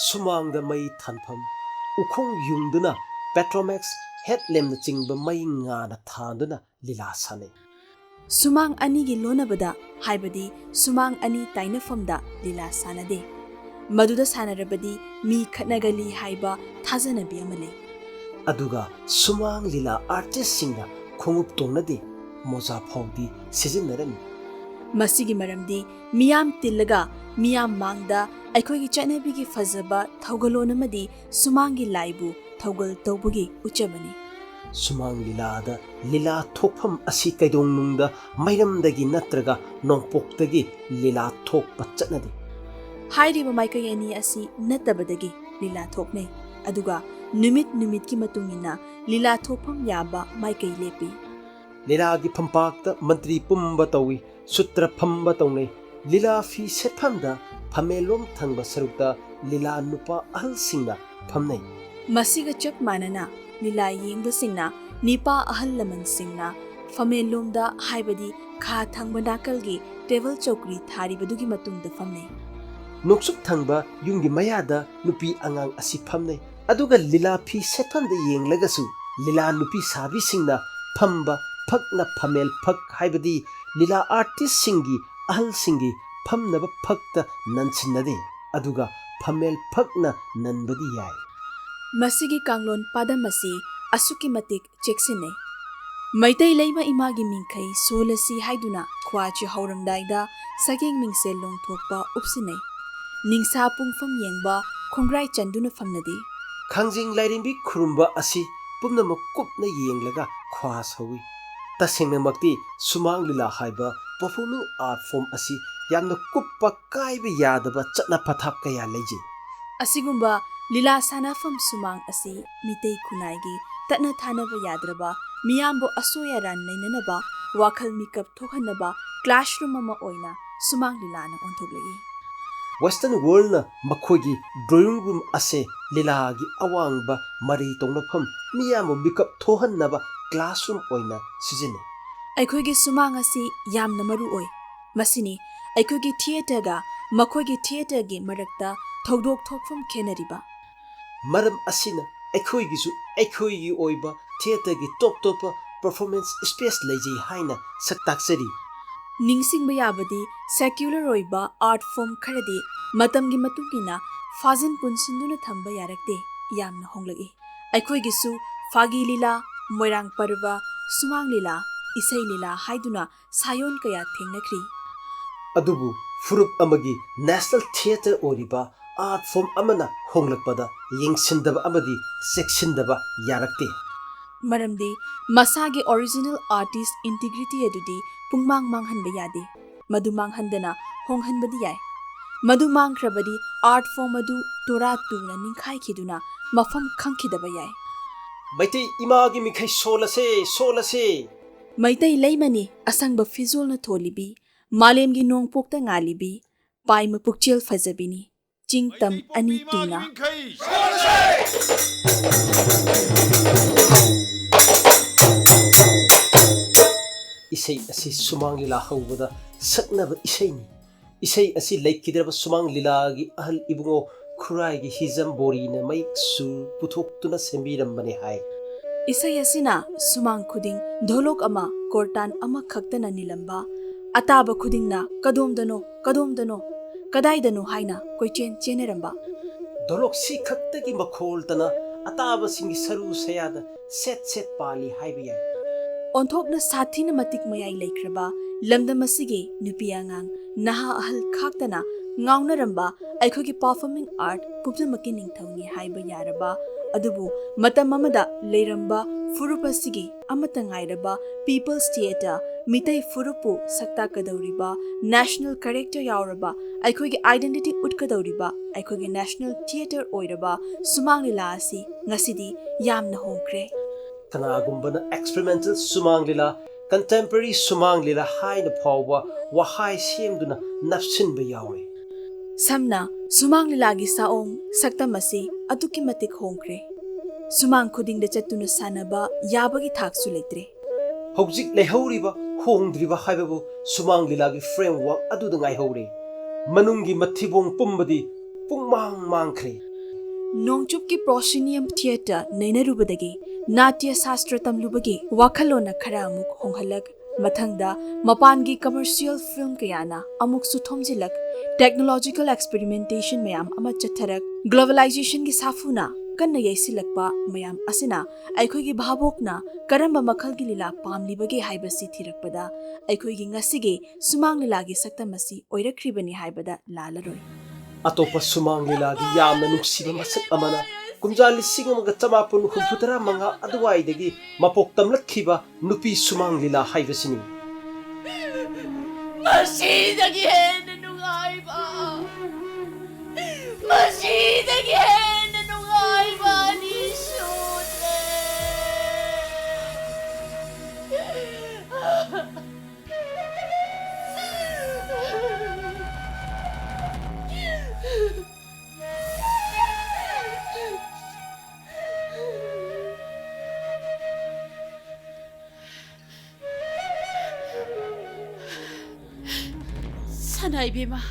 sumangda mai thanpham ukhong yungduna Petromax headlamp na chingba mai ngana thanduna lila sane. Sumang ani gi lonabada haibadi sumang ani tainafamda lila sanade. Maduda sanarabadi mi khatnagali haiba thajanabi amale. Aduga sumang lila artist singna khongup tongnade moza phawdi sijinnarani. Masigi maramdi miyam tillaga miyam mangda aikhogi chanabigi fazaba thaugalonamadi sumangi laibu thaugal tawbugi uchabani. Sumang lilada lila thokpham asi kaidong nungda mairamdagi natraga nongpoktagi lila thokpa chatnade. Hairiba maikayani asi natabadagi lila thokne aduga numit ki matungina lila thokpham yaba maikai lepi. Lila gi phampakta mantri pumba tawi sutra phamba tawnei lila fi setphamda phamelom thangba sarukta lila nupa ahal singna phamnei. Masiga chap manana lila yengba singna nipa ahal laman singna phamelomda haibadi kha thangba nakalgi table chokri tharibadugi matungda phamnei. Noksup thangba yunggi mayada nupi angang asi phamnei. Aduga lila fi setphamda yenglagasu lila nupi sabi singna phamba phakna phamel phak haibadi lila artist singi ꯑꯍꯜꯁꯤꯡꯒꯤ ꯐꯝꯅꯕ ꯐꯛꯇ ꯅꯟꯁꯤꯟꯅꯗꯦ ꯑꯗꯨꯒ ꯐꯝꯃꯦꯜ ꯐꯛꯅ ꯅꯟꯕꯗꯤ ꯌꯥꯏ꯫ ꯃꯁꯤꯒꯤ ꯀꯥꯡꯂꯣꯟ ꯄꯥꯗꯝ ꯑꯁꯤ ꯑꯁꯨꯛꯀꯤ ꯃꯇꯤꯛ ꯆꯦꯛꯁꯤꯟꯅꯩ꯫ ꯃꯩꯇꯩ ꯂꯩꯃ ꯏꯃꯥꯒꯤ ꯃꯤꯡꯈꯩ ꯁꯣꯜꯂꯁꯤ ꯍꯥꯏꯗꯨꯅ ꯈ꯭ꯋꯥꯏꯁꯤ ꯍꯧꯔꯝꯗꯥꯏꯗ ꯁꯒꯦꯡ ꯃꯤꯡꯁꯦꯜ ꯂꯣꯡꯊꯣꯛꯄ ꯎꯞꯁꯤꯟꯅꯩ꯫ ꯅꯤꯡꯁꯥ ꯄꯨꯡꯐꯝ ꯌꯦꯡꯕ ꯈꯣꯡꯒ꯭ꯔꯥꯏ ꯆꯟꯗꯨꯅ ꯐꯝꯅꯗꯦ꯫ ꯈꯥꯡꯖꯤꯡ ꯂꯥꯏꯔꯦꯝꯕꯤ ꯈꯨꯔꯨꯝꯕ ꯑꯁꯤ ꯄꯨꯝꯅꯃꯛ ꯀꯨꯞꯅ ꯌꯦꯡꯂꯒ ꯈ꯭ꯋꯥ ꯁꯧꯏ꯫ ꯇꯁꯦꯡꯅꯃꯛꯇꯤ ꯁꯨꯃꯥꯡ ꯂꯤꯂꯥ ꯍꯥꯏꯕ ꯄꯔꯐꯣꯃꯤꯡ ꯑꯥꯔꯠ ꯐꯣꯔꯝ ꯑꯁꯤ ꯌꯥꯝꯅ ꯀꯨꯞꯄ ꯀꯥꯏꯕ ꯌꯥꯗꯕ ꯆꯠꯅ ꯄꯊꯥꯞ ꯀꯌꯥ ꯂꯩꯖꯩ꯫ ꯑꯁꯤꯒꯨꯝꯕ ꯂꯤꯂꯥ ꯁꯥꯟꯅꯐꯝ ꯁꯨꯃꯥꯡ ꯑꯁꯤ ꯃꯤꯇꯩ ꯈꯨꯟꯅꯥꯏꯒꯤ ꯇꯠꯅ ꯊꯥꯅꯕ ꯌꯥꯗ꯭ꯔꯕ ꯃꯤꯌꯥꯝꯕꯨ ꯑꯁꯣꯏ ꯑꯔꯥꯟ ꯅꯩꯅꯅꯕ ꯋꯥꯈꯜ ꯃꯤꯀꯞ ꯊꯣꯛꯍꯟꯅꯕ ꯀ꯭ꯂꯥꯁꯔꯨꯝ ꯑꯃ ꯑꯣꯏꯅ ꯁꯨꯃꯥꯡ ꯂꯤꯂꯥꯅ ꯑꯣꯟꯊꯣꯛꯂꯛꯏ꯫ ꯋꯦꯁꯇꯔꯟ ꯋꯥꯔꯜꯗꯅ ꯃꯈꯣꯏꯒꯤ ꯗ꯭ꯔꯣꯌꯤꯡ ꯔꯨꯝ ꯑꯁꯦ ꯂꯤꯂꯥꯒꯤ ꯑꯋꯥꯡꯕ ꯃꯔꯩ ꯇꯧꯅꯐꯝ ꯃꯤꯌꯥꯝꯕꯨ ꯃꯤꯀꯞ ꯊꯣꯛꯍꯟꯅꯕ ꯀ꯭ꯂꯥꯁꯔꯨꯝ ꯑꯣꯏꯅ ꯁꯤꯖꯤꯟꯅꯩ꯫ ꯑꯩꯈꯣꯏꯒꯤ ꯁꯨꯃꯥꯡ ꯑꯁꯤ ꯌꯥꯝꯅ ꯃꯔꯨ ꯑꯣꯏ꯫ ꯃꯁꯤꯅꯤ ꯑꯩꯈꯣꯏꯒꯤ ꯊꯤꯌꯦꯇꯔꯒ ꯃꯈꯣꯏꯒꯤ ꯊꯤꯌꯦꯇꯔꯒꯤ ꯃꯔꯛꯇ ꯊꯧꯗꯣꯛ ꯊꯣꯛꯐꯝ ꯈꯦꯠꯅꯔꯤꯕ꯫ ꯃꯔꯝ ꯑꯁꯤꯅ ꯑꯩꯈꯣꯏꯒꯤꯁꯨ ꯑꯩꯈꯣꯏꯒꯤ ꯑꯣꯏꯕ ꯊꯤꯌꯦꯇꯔꯒꯤ ꯇꯣꯞ ꯇꯣꯞꯄ ꯄꯔꯐꯣꯃꯦꯟꯁ ꯁ꯭ꯄꯦꯁ ꯂꯩꯖꯩ ꯍꯥꯏꯅ ꯁꯛꯇꯥꯛꯆꯔꯤ꯫ ꯅꯤꯡꯁꯤꯡꯕ ꯌꯥꯕꯗꯤ ꯁꯦꯀ꯭ꯌꯨꯂꯔ ꯑꯣꯏꯕ ꯑꯥꯔꯠ ꯐꯣꯔꯝ ꯈꯔꯗꯤ ꯃꯇꯝꯒꯤ ꯃꯇꯨꯡ ꯏꯟꯅ ꯐꯥꯖꯤꯟ ꯄꯨꯟꯁꯤꯟꯗꯨꯅ ꯊꯝꯕ ꯌꯥꯔꯛꯇꯦ, ꯌꯥꯝꯅ ꯍꯣꯡꯂꯛꯏ꯫ ꯑꯩꯈꯣꯏꯒꯤꯁꯨ ꯐꯥꯒꯤ ꯂꯤꯂꯥ, ꯃꯣꯏꯔꯥꯡ ꯄꯔꯕ, ꯁꯨꯃꯥꯡ ꯂꯤꯂꯥ, ꯏꯁꯩ ꯂꯤꯂꯥ ꯍꯥꯏꯗꯨꯅ ꯁꯥꯌꯣꯟ ꯀꯌꯥ ꯊꯦꯡꯅꯈ꯭ꯔꯤ꯫ ꯑꯗꯨꯕꯨ ꯐꯨꯔꯨꯞ ꯑꯃꯒꯤ ꯅꯦꯁꯅꯦꯜ ꯊꯤꯌꯦꯇꯔ ꯑꯣꯏꯔꯤꯕ ꯑꯥꯔꯠ ꯐꯣꯔꯝ ꯑꯃꯅ ꯍꯣꯡꯂꯛꯄꯗ ꯌꯦꯡꯁꯤꯟꯗꯕ ꯑꯃꯗꯤ ꯆꯦꯛꯁꯤꯟꯗꯕ ꯌꯥꯔꯛꯇꯦ꯫ ꯃꯔꯝꯗꯤ ꯃꯁꯥꯒꯤ ꯑꯣꯔꯤꯖꯤꯅꯦꯜ ꯑꯥꯔꯇꯤꯁ ꯏꯟꯇꯤꯒ꯭ꯔꯤꯇꯤ ꯑꯗꯨꯗꯤ ꯄꯨꯡꯃꯥꯡ ꯃꯥꯡꯍꯟꯕ ꯌꯥꯗꯦ꯫ ꯃꯗꯨ ꯃꯥꯡꯍꯟꯗꯅ ꯍꯣꯡꯍꯟꯕꯗꯤ ꯌꯥꯏ꯫ ꯃꯗꯨ ꯃꯥꯡꯈ꯭ꯔꯕꯗꯤ ꯑꯥꯔꯠ ꯐꯣꯔꯝ ꯑꯗꯨ ꯇꯣꯔꯥ ꯇꯨꯅ ꯅꯤꯡꯈꯥꯏꯈꯤꯗꯨꯅ ꯃꯐꯝ ꯈꯪꯈꯤꯗꯕ ꯌꯥꯏ꯫ ꯃꯩꯇꯩ ꯏꯃꯥꯒꯤ ꯃꯤꯡꯈꯩ ꯁꯣꯜꯂꯁꯦ ꯁꯣꯜꯂꯁꯦ꯫ ꯃꯩꯇꯩ ꯂꯩꯃꯅꯤ ꯑꯁꯪꯕ ꯐꯤꯖꯣꯜꯅ ꯊꯣꯜꯂꯤꯕꯤ, ꯃꯥꯂꯦꯝꯒꯤ ꯅꯣꯡꯄꯣꯛꯇ ꯉꯥꯜꯂꯤꯕꯤ, ꯄꯥꯏꯃ ꯄꯨꯛꯆꯦꯜ ꯐꯖꯕꯤꯅꯤ, ꯆꯤꯡ ꯇꯝ ꯑꯅꯤ ꯇꯨꯅ꯫ ꯏꯁꯩ ꯑꯁꯤ ꯁꯨꯃꯥꯡ ꯂꯤꯂꯥ ꯍꯧꯕꯗ ꯁꯛꯅꯕ ꯏꯁꯩꯅꯤ꯫ ꯏꯁꯩ ꯑꯁꯤ ꯂꯩꯈꯤꯗ꯭ꯔꯕ ꯁꯨꯃꯥꯡ ꯂꯤꯂꯥꯒꯤ ꯑꯍꯜ ꯏꯕꯨꯡꯉꯣ ꯈꯨꯔꯥꯏꯒꯤ ꯍꯤꯖꯝ ꯕꯣꯔꯤꯅ ꯃꯌꯦꯛ ꯁꯨꯔ ꯄꯨꯊꯣꯛꯇꯨꯅ ꯁꯦꯝꯕꯤꯔꯝꯕꯅꯤ ꯍꯥꯏ꯫ ꯏꯁꯩ ꯑꯁꯤꯅ ꯁꯨꯃꯥꯡ ꯈꯨꯗꯤꯡ ꯙꯣꯂꯣꯛ ꯑꯃ ꯀꯣꯔꯇꯥꯟ ꯑꯃꯈꯛꯇꯅ ꯅꯤꯂꯝꯕ, ꯑꯇꯥꯕ ꯈꯨꯗꯤꯡꯅ ꯀꯗꯣꯝꯗꯅꯣ ꯀꯗꯣꯝꯗꯅꯣ ꯀꯗꯥꯏꯗꯅꯣ ꯍꯥꯏꯅ ꯀꯣꯏꯆꯦꯟ ꯆꯦꯟꯅꯔꯝꯕ꯫ ꯙꯣꯂꯣꯛꯁꯤ ꯈꯛꯇꯒꯤ ꯃꯈꯣꯜꯇꯅ ꯑꯇꯥꯕꯁꯤꯡꯒꯤ ꯁꯔꯨ ꯁꯌꯥꯗ ꯁꯦꯠ ꯁꯦꯠ ꯄꯥꯜꯂꯤ ꯍꯥꯏꯕ ꯌꯥꯏ꯫ ꯑꯣꯟꯊꯣꯛꯅ ꯁꯥꯊꯤꯅ ꯃꯇꯤꯛ ꯃꯌꯥꯏ ꯂꯩꯈ꯭ꯔꯕ ꯂꯝꯗꯝ ꯑꯁꯤꯒꯤ ꯅꯨꯄꯤ ꯑꯉꯥꯡ ꯅꯍꯥ ꯑꯍꯜ ꯈꯥꯛꯇꯅ ꯉꯥꯎꯅꯔꯝꯕ ꯑꯩꯈꯣꯏꯒꯤ ꯄꯔꯐꯣꯃꯤꯡ ꯑꯥꯔꯠ ꯄꯨꯝꯅꯃꯛꯀꯤ ꯅꯤꯡꯊꯧꯅꯤ ꯍꯥꯏꯕ ꯌꯥꯔꯕ, ꯑꯗꯨꯕꯨ ꯃꯇꯝ ꯑꯃꯗ ꯂꯩꯔꯝꯕ ꯐꯨꯔꯨꯞ ꯑꯁꯤꯒꯤ ꯑꯃꯠꯇ ꯉꯥꯏꯔꯕ ꯄꯤꯄꯜꯁ ꯊꯤꯌꯦꯇꯔ, ꯃꯤꯇꯩ ꯐꯨꯔꯨꯞꯄꯨ ꯁꯛꯇꯥꯛꯀꯗꯧꯔꯤꯕ, ꯅꯦꯁꯅꯦꯜ ꯀꯦꯔꯦꯛꯇꯔ ꯌꯥꯎꯔꯕ, ꯑꯩꯈꯣꯏꯒꯤ ꯑꯥꯏꯗꯦꯟꯇꯤꯇꯤ ꯎꯠꯀꯗꯧꯔꯤꯕ ꯑꯩꯈꯣꯏꯒꯤ ꯅꯦꯁꯅꯦꯜ ꯊꯤꯌꯦꯇꯔ ꯑꯣꯏꯔꯕ ꯁꯨꯃꯥꯡ ꯂꯤꯂꯥ ꯑꯁꯤ ꯉꯁꯤꯗꯤ ꯌꯥꯝꯅ ꯍꯣꯡꯈ꯭ꯔꯦ꯫ ꯀꯅꯥꯒꯨꯝꯕꯅ ꯑꯦꯛꯁꯄꯦꯔꯤꯃꯦꯟꯇꯦꯜ ꯁꯨꯃꯥꯡ ꯂꯤꯂꯥ, ꯀꯟꯇꯦꯝꯄꯔꯔꯤ ꯁꯨꯃꯥꯡ ꯂꯤꯂꯥ ꯍꯥꯏꯅ ꯐꯥꯎꯕ ꯋꯥꯍꯥꯏ ꯁꯦꯝꯗꯨꯅ ꯅꯞꯁꯤꯟꯕ ꯌꯥꯎꯔꯤ꯫ ꯁꯝꯅ ꯁꯨꯃꯥꯡ ꯂꯤꯂꯥꯒꯤ ꯁꯥꯑꯣꯡ ꯁꯛꯇꯝ ꯑꯁꯤ ꯑꯗꯨꯛꯀꯤ ꯃꯇꯤꯛ ꯍꯣꯡꯈ꯭ꯔꯦ꯫ ꯁꯨꯃꯥꯡ ꯈꯨꯗꯤꯡꯗ ꯆꯠꯇꯨꯅ ꯁꯥꯟꯅꯕ ꯌꯥꯕꯒꯤ ꯊꯥꯛꯁꯨ ꯂꯩꯇ꯭ꯔꯦ꯫ ꯍꯧꯖꯤꯛ ꯂꯩꯍꯧꯔꯤꯕ ꯍꯣꯡꯗ꯭ꯔꯤꯕ ꯍꯥꯏꯕꯕꯨ ꯁꯨꯃꯥꯡ ꯂꯤꯂꯥꯒꯤ ꯐ꯭ꯔꯦꯝꯋꯥꯔꯛ ꯑꯗꯨꯗ ꯉꯥꯏꯍꯧꯔꯦ꯫ ꯃꯅꯨꯡꯒꯤ ꯃꯊꯤꯕꯣꯡ ꯄꯨꯝꯕꯗꯤ ꯄꯨꯡꯃꯥꯡ ꯃꯥꯡꯈ꯭ꯔꯦ꯫ ꯅꯣꯡꯆꯨꯞꯀꯤ ꯄ꯭ꯔꯣꯁꯤꯅꯤꯌꯝ ꯊꯤꯌꯦꯇꯔ ꯅꯩꯅꯔꯨꯕꯗꯒꯤ ꯅꯥꯇ꯭ꯌ ꯁꯥꯁꯇ꯭ꯔ ꯇꯝꯂꯨꯕꯒꯤ ꯋꯥꯈꯜꯂꯣꯟꯅ ꯈꯔ ꯑꯃꯨꯛ ꯍꯣꯡꯍꯜꯂꯛ, ꯃꯊꯪꯗ ꯃꯄꯥꯟꯒꯤ ꯀꯃꯔꯁꯤꯌꯦꯜ ꯐꯤꯜꯝ ꯀꯌꯥꯅ ꯑꯃꯨꯛꯁꯨ ꯊꯣꯝꯖꯤꯜꯂꯛ, ꯇꯦꯛꯅꯣꯂꯣꯖꯤꯀꯦꯜ ꯑꯦꯛꯁꯄꯦꯔꯤꯃꯦꯟꯇꯦꯁꯟ ꯃꯌꯥꯝ ꯑꯃ ꯆꯠꯊꯔꯛ, ꯒ꯭ꯂꯣꯕꯦꯂꯥꯏꯖꯦꯁꯟꯒꯤ ꯁꯥꯐꯨꯅ ꯀꯟꯅ ꯌꯩꯁꯤꯜꯂꯛꯄ ꯃꯌꯥꯝ ꯑꯁꯤꯅ ꯑꯩꯈꯣꯏꯒꯤ ꯚꯥꯕꯣꯛꯅ ꯀꯔꯝꯕ ꯃꯈꯜꯒꯤ ꯂꯤꯂꯥ ꯄꯥꯝꯂꯤꯕꯒꯦ ꯍꯥꯏꯕꯁꯤ ꯊꯤꯔꯛꯄꯗ ꯑꯩꯈꯣꯏꯒꯤ ꯉꯁꯤꯒꯤ ꯁꯨꯃꯥꯡ ꯂꯤꯂꯥꯒꯤ ꯁꯛꯇꯝ ꯑꯁꯤ ꯑꯣꯏꯔꯛꯈ꯭ꯔꯤꯕꯅꯤ ꯍꯥꯏꯕꯗ ꯂꯥꯜꯂꯔꯣꯏ꯫ ꯑꯇꯣꯞꯄ ꯁꯨꯃꯥꯡ ꯂꯤꯂꯥꯒꯤ ꯌꯥꯝꯅ ꯅꯨꯡꯁꯤꯕ ꯃꯁꯛ ꯑꯃꯅ ꯀꯨꯝꯖꯥ 1964 ꯑꯗꯨꯋꯥꯏꯗꯒꯤ ꯃꯄꯣꯛ ꯇꯝꯂꯛꯈꯤꯕ ꯅꯨꯄꯤ ꯁꯨꯃꯥꯡ ꯂꯤꯂꯥ ꯍꯥꯏꯕꯁꯤꯅꯤ꯫ ꯃꯁꯤꯗꯒꯤ ꯍꯦꯟꯅ ꯅꯨꯡꯉꯥꯏꯕ, ꯃꯁꯤꯗꯒꯤ ꯍꯦꯟꯅ ꯅꯨꯡꯉꯥꯏꯕ ꯑꯅꯤꯁꯨ Sanaibema,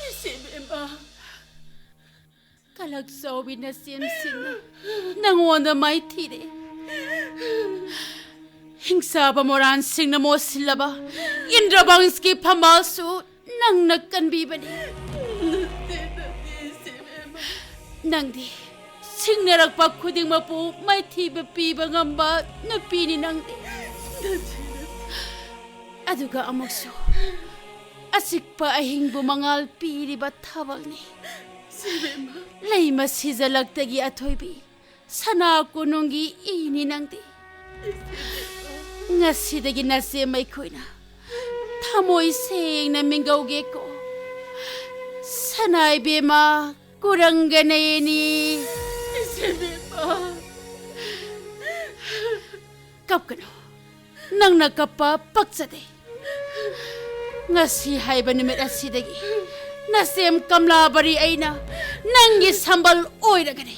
Isibema, kalagsawi na siyemsin, nangonda may tire. हिंसाबा Moran Singh न मोसिलबा इंद्रवंश की फमासु नंग न कनबीबनी नंगदी सिंगनरकपा खुदिंगमपु मैथीबा पीबा ngamba नुपीनी नंगदी अदुगा अमुक्सु असिकपा अहिंगबु मंगाल पीरिबा थबलनी लैमा सिजलक्तगी अथोइबी सना कुनुंगी इनी नंगदी ngasiदगी नसे मैखोइना थमोइ सेंगना मिंगौगेको सनाइ बेमा कुरंगनेनी कपकनो नंगना kappa पक्सदे ngasi haiba nimit asidagi nasem kamla bari aina nangi sambal oiragani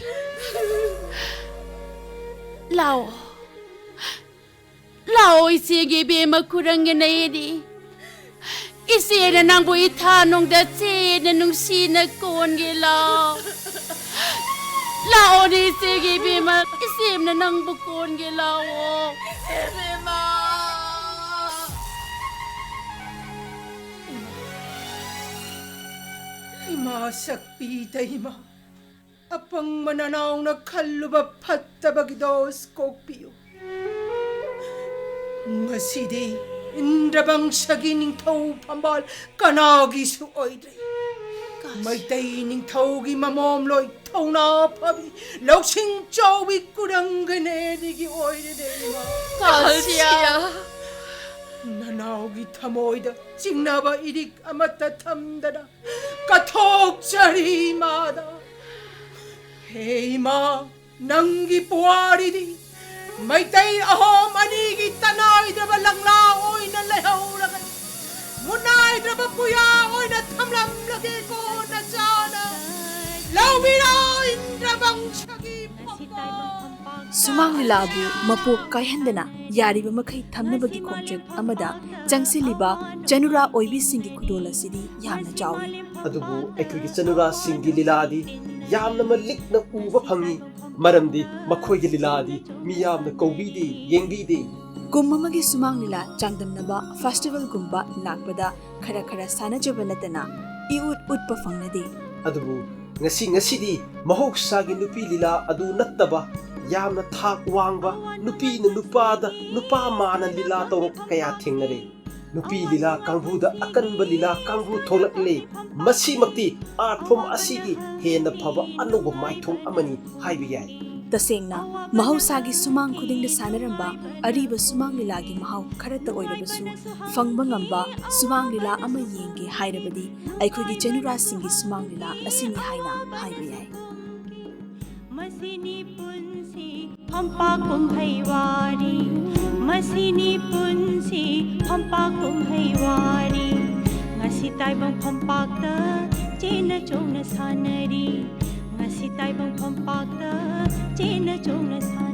lao isege bema kuranganaydi isena nangbo ithanong da chena nungsina konge lao ni isege bema isemna nangbo konge lao bema इमा शक्ति तहिमा अपंग मननाव न खल्लुब फत्तबगिदोस कोपियो ngasidi इंद्रवंशगी निंथौ फंबाल कनागिसु ओइद्रे Meitei निंथौगी ममोम लोइ थौना फबि लौसिंग चौबि कुरंगनेदिगी ओइरे इमा कासिया ननावगी थमोइदा चिंगनाबा Eric अमत थमदना कथोक चढ़ी मादा हे मा नंगी पुआरिदी मैतै अहोम अनीगी तनाइद्रब लंगला ओइना लहौरगन मुनाइद्रब पुया ओइना थमलम लगे को नचाना लौबिरा इंद्रवंशगी सुमांग लीलाबु मपोक कायहंदना यारिबा मखै थमनबगी खोंचक अमदा चंगसिलिबा चनुरा ओइबी सिंगी खुदोल असिदी यामना चाउई अदुबु एखुगी चनुरा सिंगी लीलादी यामना मलिकना उबा फंगी मरमदी मखोइगी लीलादी मियामना कौबीदी येंगबीदी कुम्ममगी सुमांग लीला चांगदमनबा फेस्टिवल गुम्बा लाकपदा खरा खरा सानजबा नतना इउट उटपा फंगनदी अदुबु ngasiदी mahoksaगी नुपी लीला अदु नत्तबा यामना थाक वांगबा नुपी न नुपादा नुपा माना लीला तौरक कया थेंगनरे नुपी लीला कांगबुदा अकनबा लीला कांगबु थोलकले मसीमक्ति आर्ट फॉर्म असिगी हेन फबा अनोबा माइथों अमनी हाइबा याय तसेंगना महौसागी सुमांग खुदिंग सानरंबा अरीबा सुमांग लीलागी महौ खरता ओइरबसु फंगबा ngamba सुमांग लीला अमा येंगे हाइरबदी अइखोगी चनुरा सिंगी सुमांग लीला असिनी हाइना हाइबा याय मसिनी पुंसी फंपा कुम्हैवारी मसिनी पुंसी फंपा कुम्हैवारी ngasi taibang pampakta chena chongna sanari ngasi taibang pampakta chena chongna sanari